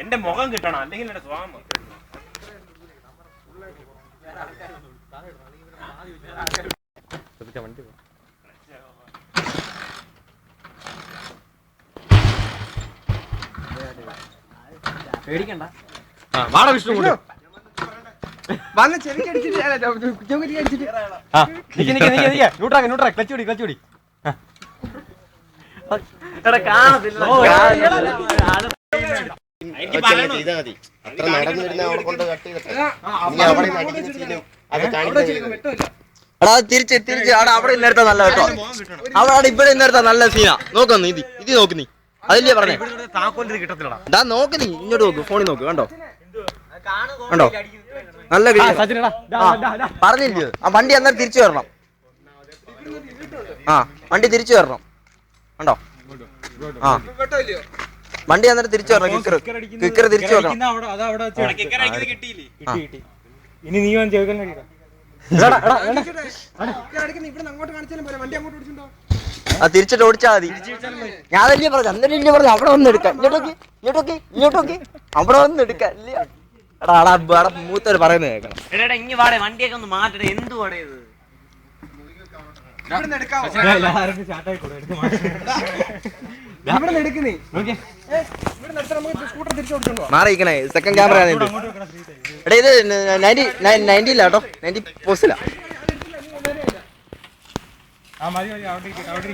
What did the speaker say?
എന്റെ മുഖം കിട്ടണം, അല്ലെങ്കിൽ എന്റെ സ്വാമ പേടിക്കണ്ട. വാട വിഷ്ണു കൊണ്ട് വന്ന് ചെവിക്ക് അടിച്ചിട്ട് ക്ലച്ച് പിടി അത്ര നടന്നു വരുന്ന അവിടെ കൊണ്ട് കട്ട് ചെയ്തിട്ട് അവിടെ നടിക്കുന്ന സീനും അത് കാണിക്കുന്നത്. എടാ തിരിച്ച് അവിടെ ഇന്നേരത്തെ നല്ല കേട്ടോ. അവിടെ ഇവിടെ ഇന്നേരത്തെ നല്ല സീനാ. നോക്കുന്നു ഇത് നോക്ക് നീ. അതല്ലേ പറഞ്ഞേ. ഇതാ നോക്ക് നീ, ഇങ്ങോട്ട് നോക്ക്, ഫോണിൽ നോക്ക്. കണ്ടോ നല്ല പറഞ്ഞില്ലയോ? ആ വണ്ടി അന്നേരം തിരിച്ചു വരണം. വണ്ടി തിരിച്ചു വരണം. കണ്ടോ? വണ്ടി അന്നേരം തിരിച്ചു വരണം. കിക്കർ തിരിച്ചു വരണം. ഇനി നീ ചോദിക്കാൻ തിരിച്ചിട്ട് ഓടിച്ചാ മതി. ഞാൻ തന്നെ പറഞ്ഞു, അന്നേരം ഇല്ല പറഞ്ഞു അവിടെ വന്ന് എടുക്കാൻ. ഇങ്ങോട്ടോക്കി അവിടെ വന്ന് എടുക്കാൻ. എടാ മൂത്തവര് പറയുന്നത് കേൾക്കണം. ഇങ്ങ് വാടേ, വണ്ടിയൊക്കെ ഒന്ന് മാറ്റണേ. എന്ത് വാടേ ഇത്? മാറിയിരിക്കണേ, സെക്കൻഡ് ക്യാമറ. എടാ ഇത് 90 കേട്ടോ, 90 പോസ്റ്റിലാ. മതി അവിടെ